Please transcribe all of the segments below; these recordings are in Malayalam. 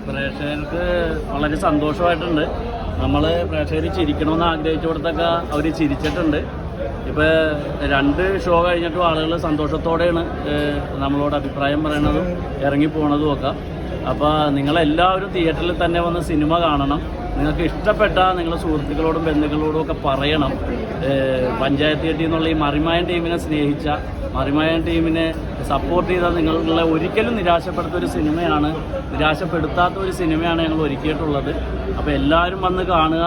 പ്രേക്ഷകർക്ക് വളരെ സന്തോഷമായിട്ടുണ്ട്. നമ്മൾ പ്രേക്ഷകർ ചിരിക്കണമെന്ന് ആഗ്രഹിച്ചിടത്തൊക്കെ അവർ ചിരിച്ചിട്ടുണ്ട്. ഇപ്പോൾ 2 ഷോ കഴിഞ്ഞിട്ടും ആളുകൾ സന്തോഷത്തോടെയാണ് നമ്മളോട് അഭിപ്രായം പറയണതും ഇറങ്ങിപ്പോണതും ഒക്കെ. അപ്പോൾ നിങ്ങളെല്ലാവരും തിയേറ്ററിൽ തന്നെ വന്ന് സിനിമ കാണണം. നിങ്ങൾക്ക് ഇഷ്ടപ്പെട്ട നിങ്ങളുടെ സുഹൃത്തുക്കളോടും ബന്ധുക്കളോടും ഒക്കെ പറയണം. പഞ്ചായത്ത് തിയേറ്ററിൽ നിന്നുള്ള ഈ മറിമായൻ ടീമിനെ സ്നേഹിച്ച, മറിമായൻ ടീമിനെ സപ്പോർട്ട് ചെയ്ത നിങ്ങളെ ഒരിക്കലും നിരാശപ്പെടുത്താത്ത ഒരു സിനിമയാണ് ഞങ്ങൾ ഒരുക്കിയിട്ടുള്ളത്. അപ്പോൾ എല്ലാവരും വന്ന് കാണുക.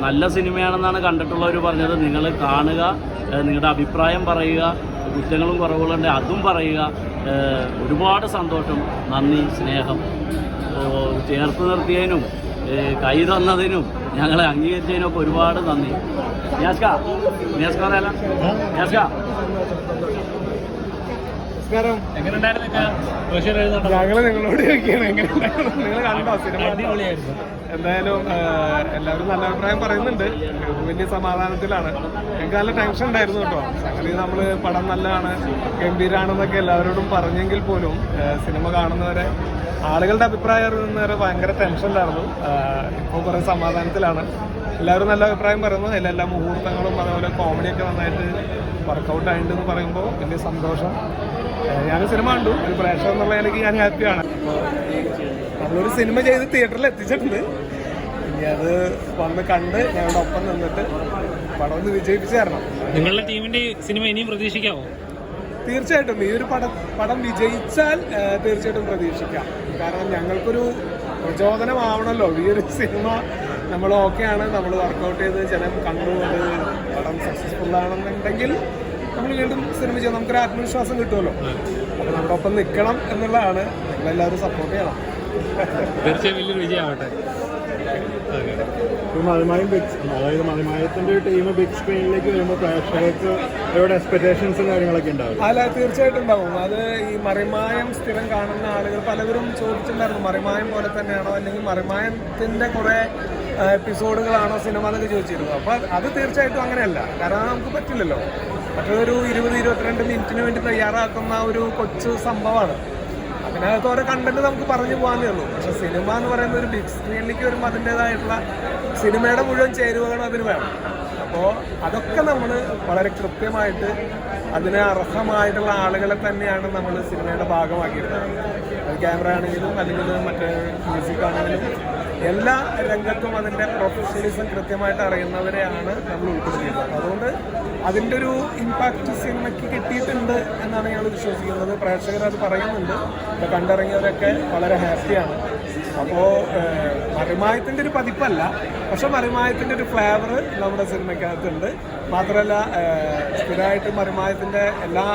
നല്ല സിനിമയാണെന്നാണ് കണ്ടിട്ടുള്ളവർ പറഞ്ഞത്. നിങ്ങൾ കാണുക, നിങ്ങളുടെ അഭിപ്രായം പറയുക, കുറ്റങ്ങളും കുറവുകളുണ്ട് അതും പറയുക. ഒരുപാട് സന്തോഷം, നന്ദി, സ്നേഹം. ചേർത്ത് നിർത്തിയതിനും കൈ തന്നതിനും ഞങ്ങളെ അംഗീകരിച്ചതിനൊക്കെ ഒരുപാട് നന്ദി. ഞങ്ങള് നിങ്ങളോട് ചോദിക്കുകയാണ് എങ്ങനെയുണ്ടായിരുന്നു, നിങ്ങൾ കണ്ടോ സിനിമ? എന്തായാലും എല്ലാവരും നല്ല അഭിപ്രായം പറയുന്നുണ്ട്. വലിയ സമാധാനത്തിലാണ്. ഞങ്ങൾക്ക് നല്ല ടെൻഷൻ ഉണ്ടായിരുന്നു കേട്ടോ. അങ്ങനെ നമ്മൾ പടം നല്ലതാണ്, ഗംഭീരാണെന്നൊക്കെ എല്ലാവരോടും പറഞ്ഞെങ്കിൽ പോലും സിനിമ കാണുന്നവരെ ആളുകളുടെ അഭിപ്രായം അറിയുന്നവരെ ഭയങ്കര ടെൻഷനിലായിരുന്നു. ഇപ്പോൾ കുറേ സമാധാനത്തിലാണ്. എല്ലാവരും നല്ല അഭിപ്രായം പറയുന്നു. എല്ലാ മുഹൂർത്തങ്ങളും അതുപോലെ കോമഡിയൊക്കെ നന്നായിട്ട് വർക്കൗട്ട് ആയിട്ടുണ്ടെന്ന് പറയുമ്പോൾ വലിയ സന്തോഷം. ഞാൻ സിനിമ കണ്ടു. ഒരു പ്രേക്ഷകൻ എന്നുള്ള എനിക്ക് ഞാൻ ഹാപ്പിയാണ്. നമ്മളൊരു സിനിമ ചെയ്ത് തിയേറ്ററിൽ എത്തിച്ചിട്ടുണ്ട്. ഇനി അത് വന്ന് കണ്ട് ഞങ്ങളുടെ ഒപ്പം നിന്നിട്ട് പടം ഒന്ന് വിജയിപ്പിച്ചു തരണം. നിങ്ങളുടെ ടീമിന്റെ സിനിമ ഇനിയും പ്രതീക്ഷിക്കാമോ? തീർച്ചയായിട്ടും ഈ ഒരു പടം വിജയിച്ചാൽ തീർച്ചയായിട്ടും പ്രതീക്ഷിക്കാം. കാരണം ഞങ്ങൾക്കൊരു പ്രചോദനമാവണമല്ലോ. ഈ ഒരു സിനിമ നമ്മൾ ഓക്കെയാണ്, നമ്മൾ വർക്കൗട്ട് ചെയ്ത് ജനം കണ്ടു, അത് പടം സക്സസ്ഫുൾ ആണെന്നുണ്ടെങ്കിൽ നമ്മൾ വീണ്ടും സിനിമ ചെയ്യാം. നമുക്കൊരു ആത്മവിശ്വാസം കിട്ടുമല്ലോ. അപ്പോൾ നമ്മുടെ ഒപ്പം നിൽക്കണം എന്നുള്ളതാണ്. നിങ്ങളെല്ലാവരും സപ്പോർട്ട് ചെയ്യണം. തീർച്ചയായും വലിയൊരു വിജയമാവട്ടെ. മറിമായത്തിന്റെ ടീം ബിഗ് സ്ക്രീനിലേക്ക് വരുമ്പോൾ പ്രേക്ഷകർക്ക് ഒരുപാട് എക്സ്പെക്ടേഷൻസും കാര്യങ്ങളൊക്കെ ഉണ്ടാവും. അല്ല, തീർച്ചയായിട്ടും ഉണ്ടാവും. അത് ഈ മറിമായം സ്ഥിരം കാണുന്ന ആളുകൾ പലവരും ചോദിച്ചിട്ടുണ്ടായിരുന്നു, മറിമായം പോലെ തന്നെയാണോ അല്ലെങ്കിൽ മറിമായത്തിന്റെ കുറെ എപ്പിസോഡുകളാണോ സിനിമ എന്നൊക്കെ ചോദിച്ചിരുന്നു. അപ്പോൾ അത് തീർച്ചയായിട്ടും അങ്ങനെയല്ല. കാരണം നമുക്ക് പറ്റില്ലല്ലോ. മറ്റൊരു 20-22 മിനിറ്റിന് വേണ്ടി തയ്യാറാക്കുന്ന ഒരു കൊച്ചു സംഭവമാണ്. അതിനകത്ത് ഓരോ കണ്ടന്റ് നമുക്ക് പറഞ്ഞു പോകാനേ ഉള്ളൂ. പക്ഷെ സിനിമ എന്ന് പറയുന്ന ഒരു ബിഗ് സ്ക്രീനിലേക്ക് വരുമ്പോൾ അതിൻ്റെതായിട്ടുള്ള സിനിമയുടെ മുഴുവൻ ചേരുവകൾ അതിന് വേണം. അപ്പോൾ അതൊക്കെ നമ്മൾ വളരെ കൃത്യമായിട്ട് അതിന് അർഹമായിട്ടുള്ള ആളുകളെ തന്നെയാണ് നമ്മൾ സിനിമയുടെ ഭാഗമാക്കിയിരുന്നത്. അത് ക്യാമറ ആണെങ്കിലും അല്ലെങ്കിൽ മറ്റേ മ്യൂസിക് ആണെങ്കിലും എല്ലാ രംഗത്തും അതിൻ്റെ പ്രൊഫഷണലിസം കൃത്യമായിട്ട് അറിയുന്നവരെയാണ് നമ്മൾ ഉൾപ്പെടുത്തിയിരുന്നത്. അതുകൊണ്ട് അതിൻ്റെ ഒരു ഇമ്പാക്റ്റ് സിനിമയ്ക്ക് കിട്ടിയിട്ടുണ്ട് എന്നാണ് ഞങ്ങൾ വിശ്വസിക്കുന്നത്. പ്രേക്ഷകർ അത് പറയുന്നുണ്ട്. ഇപ്പോൾ കണ്ടിറങ്ങിയവരൊക്കെ വളരെ ഹാപ്പിയാണ്. അപ്പോൾ മറിമായത്തിൻ്റെ ഒരു പതിപ്പല്ല, പക്ഷെ മറിമായത്തിൻ്റെ ഒരു ഫ്ലേവർ നമ്മുടെ സിനിമയ്ക്കകത്തുണ്ട്. മാത്രമല്ല സ്ഥിരമായിട്ട് മറിമായത്തിൻ്റെ എല്ലാ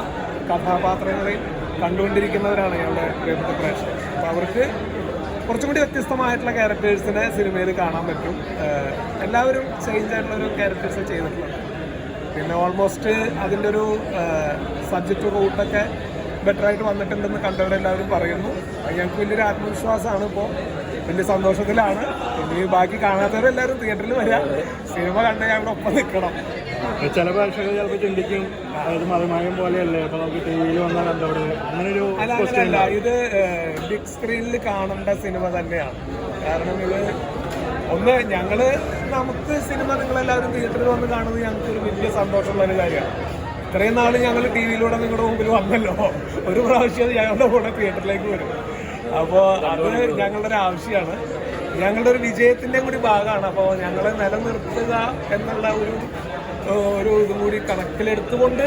കഥാപാത്രങ്ങളെയും കണ്ടുകൊണ്ടിരിക്കുന്നവരാണ് ഞങ്ങളുടെ പ്രിയപ്പെട്ട പ്രേക്ഷകർ. അപ്പോൾ അവർക്ക് കുറച്ചും കൂടി വ്യത്യസ്തമായിട്ടുള്ള ക്യാരക്ടേഴ്സിനെ സിനിമയിൽ കാണാൻ പറ്റും. എല്ലാവരും ചേഞ്ച് ആയിട്ടുള്ളൊരു ക്യാരക്ടേഴ്സ് ചെയ്തിട്ടുള്ളത്. പിന്നെ ഓൾമോസ്റ്റ് അതിൻ്റെ ഒരു സബ്ജക്റ്റ് റൂട്ടൊക്കെ ബെറ്ററായിട്ട് വന്നിട്ടുണ്ടെന്ന് കണ്ടവരെല്ലാവരും പറയുന്നു. അത് ഞങ്ങൾക്ക് വലിയൊരു ആത്മവിശ്വാസമാണ്. ഇപ്പോൾ വലിയ സന്തോഷത്തിലാണ്. ഇനി ബാക്കി കാണാത്തവരെല്ലാവരും തിയേറ്ററിൽ വരിക, സിനിമ കണ്ട് ഞങ്ങളുടെ ഒപ്പം നിൽക്കണം. ചില പ്രേക്ഷകർ ചിലപ്പോൾ ചിന്തിക്കും അത് മറിമായം പോലെയല്ലേ, അപ്പോൾ നമുക്ക് ടി വിയിൽ വന്നാൽ കണ്ടവിടെ അങ്ങനൊരു. അല്ല, ഇത് ബിഗ് സ്ക്രീനിൽ കാണേണ്ട സിനിമ തന്നെയാണ്. കാരണം ഇത് നമുക്ക് സിനിമ നിങ്ങളെല്ലാവരും തിയേറ്ററിൽ വന്ന് കാണുന്നത് ഞങ്ങൾക്കൊരു വലിയ സന്തോഷമുള്ളൊരു കാര്യമാണ്. ഇത്രയും നാൾ ഞങ്ങൾ ടി വിയിലൂടെ നിങ്ങളുടെ മുമ്പിൽ വന്നല്ലോ, ഒരു പ്രാവശ്യം ഞങ്ങളുടെ കൂടെ തിയേറ്ററിലേക്ക് വരും. അപ്പോൾ അത് ഞങ്ങളുടെ ഒരു ആവശ്യമാണ്, ഞങ്ങളുടെ ഒരു വിജയത്തിൻ്റെയും കൂടി ഭാഗമാണ്. അപ്പോൾ ഞങ്ങളെ നിലനിർത്തുക എന്നുള്ള ഒരു ഇതും കൂടി കണക്കിലെടുത്തുകൊണ്ട്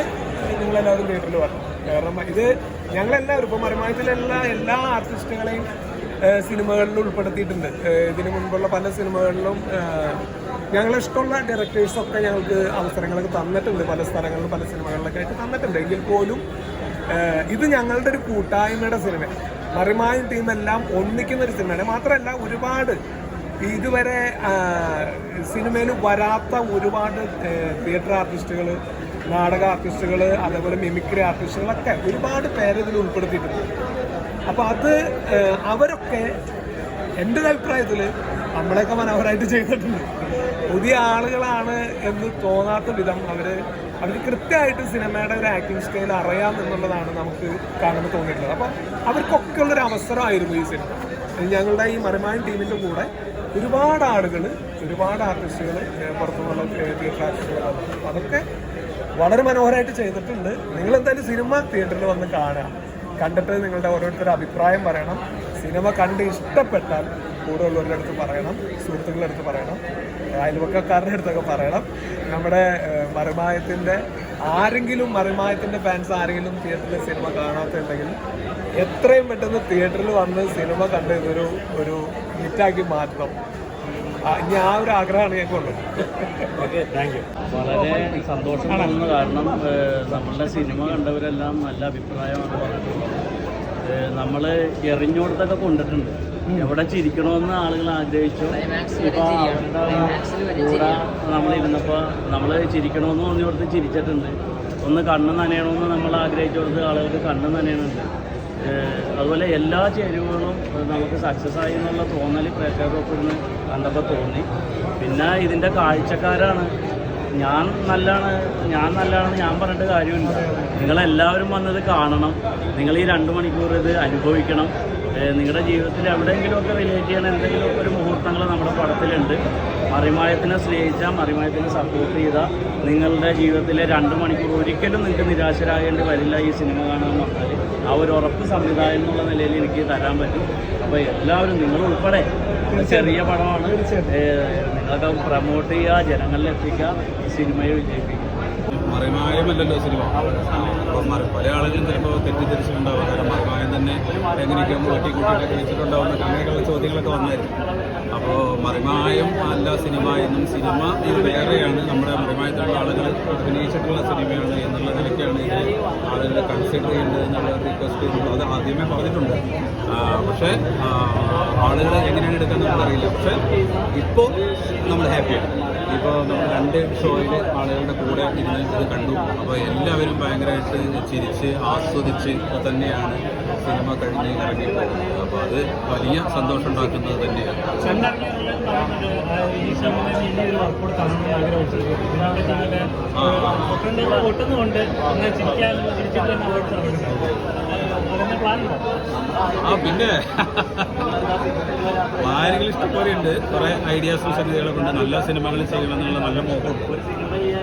നിങ്ങളെല്ലാവരും തിയേറ്ററിൽ വരണം. കാരണം ഇത് ഞങ്ങളെല്ലാവരും ഇപ്പോൾ മറിമായത്തിലുള്ള എല്ലാ ആർട്ടിസ്റ്റുകളെയും സിനിമകളിൽ ഉൾപ്പെടുത്തിയിട്ടുണ്ട്. ഇതിനു മുൻപുള്ള പല സിനിമകളിലും ഞങ്ങളിഷ്ടമുള്ള ഡയറക്ടേഴ്സൊക്കെ ഞങ്ങൾക്ക് അവസരങ്ങളൊക്കെ തന്നിട്ടുണ്ട്. പല സ്ഥലങ്ങളിലും പല സിനിമകളിലൊക്കെ ആയിട്ട് തന്നിട്ടുണ്ട്. എങ്കിൽ പോലും ഇത് ഞങ്ങളുടെ ഒരു കൂട്ടായ്മയുടെ സിനിമ. മറിമായൻ ടീമെല്ലാം ഒന്നിക്കുന്നൊരു സിനിമയാണ്. മാത്രമല്ല ഒരുപാട് ഇതുവരെ സിനിമയിൽ വരാത്ത ഒരുപാട് തിയേറ്റർ ആർട്ടിസ്റ്റുകൾ, നാടക ആർട്ടിസ്റ്റുകൾ, അതേപോലെ മിമിക്രി ആർട്ടിസ്റ്റുകളൊക്കെ ഒരുപാട് പേര് ഇതിൽ ഉൾപ്പെടുത്തിയിട്ടുണ്ട്. അപ്പോൾ അവരൊക്കെ എൻ്റെ അഭിപ്രായത്തിൽ നമ്മളെയൊക്കെ മനോഹരമായിട്ട് ചെയ്തിട്ടുണ്ട്. പുതിയ ആളുകളാണ് എന്ന് തോന്നാത്ത വിധം അവർ അവർക്ക് കൃത്യമായിട്ട് സിനിമയുടെ ഒരു ആക്ടിങ് സ്റ്റൈൽ അറിയാം എന്നുള്ളതാണ് നമുക്ക് കാണുമ്പോൾ തോന്നിയിട്ടുള്ളത്. അപ്പോൾ അവർക്കൊക്കെ ഉള്ളൊരു അവസരമായിരുന്നു ഈ സിനിമ. ഞങ്ങളുടെ ഈ മറിമായം ടീമിൻ്റെ കൂടെ ഒരുപാട് ആളുകൾ, ഒരുപാട് ആർട്ടിസ്റ്റുകൾ, പുറത്തുനിന്നുള്ള തിയേറ്റർ ആർട്ടിസ്റ്റുകൾ, അതൊക്കെ വളരെ മനോഹരമായിട്ട് ചെയ്തിട്ടുണ്ട്. നിങ്ങളെന്തായാലും സിനിമ തിയേറ്ററിൽ വന്ന് കാണുക, കണ്ടിട്ട് നിങ്ങളുടെ ഓരോരുത്തരുടെ അഭിപ്രായം പറയണം. സിനിമ കണ്ട് ഇഷ്ടപ്പെട്ടാൽ കൂടെ ഉള്ളവരുടെ അടുത്ത് പറയണം, സുഹൃത്തുക്കളുടെ അടുത്ത് പറയണം, അയൽവക്കക്കാരുടെ അടുത്തൊക്കെ പറയണം. നമ്മുടെ മറിമായത്തിൻ്റെ മറിമായത്തിൻ്റെ ഫാൻസ് ആരെങ്കിലും തിയേറ്ററിൽ സിനിമ കാണാത്തുണ്ടെങ്കിൽ എത്രയും പെട്ടെന്ന് തിയേറ്ററിൽ വന്ന് സിനിമ കണ്ട് ഒരു ഹിറ്റാക്കി മാറ്റണം. ഇനി ആ ഒരു ആഗ്രഹമാണ് ഞങ്ങൾക്കുള്ളത്. വളരെ സന്തോഷം തോന്നുന്നു. കാരണം നമ്മളുടെ സിനിമ കണ്ടവരെല്ലാം നല്ല അഭിപ്രായമാണ് പറഞ്ഞിട്ടുള്ളത്. നമ്മൾ എറിഞ്ഞോടത്തൊക്കെ കൊണ്ടിട്ടുണ്ട്. എവിടെ ചിരിക്കണമെന്ന് ആളുകൾ ആഗ്രഹിച്ചു. ഇപ്പോൾ അവരുടെ കൂടെ നമ്മളിരുന്നപ്പോൾ നമ്മൾ ചിരിക്കണമെന്ന് പറഞ്ഞുകൊടുത്ത് ചിരിച്ചിട്ടുണ്ട്. ഒന്ന് കണ്ണ് നനയണമെന്ന് നമ്മൾ ആഗ്രഹിച്ചുകൊടുത്ത് ആളുകൾക്ക് കണ്ണ് നനയണുണ്ട്. അതുപോലെ എല്ലാ ചേരുവകളും നമുക്ക് സക്സസ് ആയി എന്നുള്ള തോന്നൽ പ്രേക്ഷകർക്ക് ഇന്ന് കണ്ടപ്പോൾ തോന്നി. പിന്നെ ഇതിൻ്റെ കാഴ്ചക്കാരാണ്. ഞാൻ നല്ലതാണ് ഞാൻ പറഞ്ഞിട്ട് കാര്യമില്ല. നിങ്ങളെല്ലാവരും വന്നത് കാണണം. നിങ്ങൾ ഈ 2 മണിക്കൂർ ഇത് അനുഭവിക്കണം. നിങ്ങളുടെ ജീവിതത്തിൽ എവിടെയെങ്കിലുമൊക്കെ റിലേറ്റ് ചെയ്യണ എന്തെങ്കിലുമൊക്കെ ഒരു മുഹൂർത്തങ്ങൾ നമ്മുടെ പടത്തിലുണ്ട്. മറിമായത്തിനെ സ്നേഹിച്ചാൽ, മറിമായത്തിനെ സപ്പോർട്ട് ചെയ്താൽ നിങ്ങളുടെ ജീവിതത്തിലെ 2 മണിക്കൂർ ഒരിക്കലും നിങ്ങൾക്ക് നിരാശരാകേണ്ടി വരില്ല. ഈ സിനിമ കാണാൻ വന്നാൽ ആ ഒരു ഉറപ്പ് സംവിധാനം എന്നുള്ള നിലയിൽ എനിക്ക് തരാൻ പറ്റും. അപ്പോൾ എല്ലാവരും, നിങ്ങളുൾപ്പെടെ, ചെറിയ പടമാണ്, നിങ്ങളൊക്കെ പ്രമോട്ട് ചെയ്യുക, ജനങ്ങളിൽ എത്തിക്കുക, സിനിമയെ വിജയിപ്പിക്കുക. മറിമായമല്ലല്ലോ സിനിമ. പല ആളുകളും ചിലപ്പോൾ തെറ്റിദ്ധരിച്ചിട്ടുണ്ടാവും. കാരണം മറിമായം തന്നെ എങ്ങനെയൊക്കെ ഒറ്റിക്കുട്ടികളൊക്കെ വെച്ചിട്ടുണ്ടാവുന്ന അങ്ങനെയൊക്കെയുള്ള ചോദ്യങ്ങളൊക്കെ വന്നായിരുന്നു. അപ്പോൾ മറിമായം അല്ല സിനിമ എന്നും, സിനിമ ഇത് വേറെയാണ്, നമ്മുടെ മറിമായത്തിലുള്ള ആളുകൾ അഭിനയിച്ചിട്ടുള്ള സിനിമയാണ് എന്നുള്ള നിലയ്ക്കാണ് ഇത് ആളുകൾ കൺസിഡർ ചെയ്യേണ്ടത് എന്നുള്ള റിക്വസ്റ്റ് അത് ആദ്യമേ പറഞ്ഞിട്ടുണ്ട്. പക്ഷേ ആളുകൾ എങ്ങനെയാണ് എടുക്കുന്നത് നമുക്കറിയില്ല. പക്ഷേ ഇപ്പോൾ നമ്മൾ ഹാപ്പിയാണ്. ഇപ്പോൾ നമ്മൾ 2 ഷോയിൽ ആളുകളുടെ കൂടെ ഇരുന്ന് ഇത് കണ്ടു. അപ്പോൾ എല്ലാവരും ഭയങ്കരമായിട്ട് ചിരിച്ച് ആസ്വദിച്ച് തന്നെയാണ് സിനിമ കഴിഞ്ഞ് ഇറങ്ങിപ്പോകുന്നത്. അപ്പോൾ അത് വലിയ സന്തോഷം ഉണ്ടാക്കുന്നത് തന്നെയാണ്. പിന്നെ ആരെങ്കിലും ഇഷ്ടംപോലെയുണ്ട്. കുറേ ഐഡിയാസും സംഗതികളൊക്കെ ഉണ്ട്. നല്ല സിനിമകൾ ചെയ്യണമെന്നുള്ള നല്ല മോഹമുണ്ട്.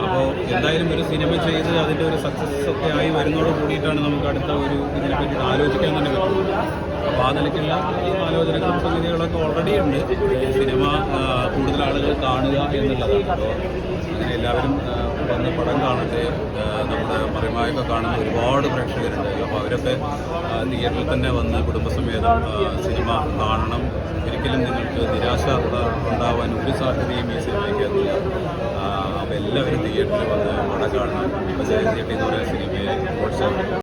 അപ്പോൾ എന്തായാലും ഒരു സിനിമ ചെയ്ത് അതിൻ്റെ ഒരു സക്സസ് ഒക്കെ ആയി വരുന്നതോട് കൂടിയിട്ടാണ് നമുക്ക് അടുത്ത ഒരു ഇതിനെ പറ്റി ആലോചിക്കാൻ തന്നെ പറ്റുള്ളൂ. അപ്പോൾ ആ നിലയ്ക്കുള്ള ആലോചനകളും സംഗതികളൊക്കെ ഓൾറെഡി ഉണ്ട്. സിനിമ കൂടുതൽ ആളുകൾ കാണുക എന്നുള്ളതാണ്. അപ്പോൾ അങ്ങനെ എല്ലാവരും വന്ന് പടം കാണട്ടെ. നമ്മുടെ മറിമായൊക്കെ കാണുന്ന ഒരുപാട് പ്രേക്ഷകരുണ്ട്. അപ്പോൾ അവരൊക്കെ തിയേറ്ററിൽ തന്നെ വന്ന് കുടുംബസമേതം സിനിമ കാണണം. ഒരിക്കലും നിങ്ങൾക്ക് നിരാശ ഉണ്ടാവാൻ ഒരു സാധ്യതയും ഈ സിനിമയ്ക്കകത്തില്ല. അപ്പോൾ എല്ലാവരും തിയേറ്ററിൽ വന്ന് പടം കാണണം. തിയേറ്ററിൽ എന്ന് പറയുന്ന സിനിമയെ പ്രോത്സാഹിപ്പിക്കും.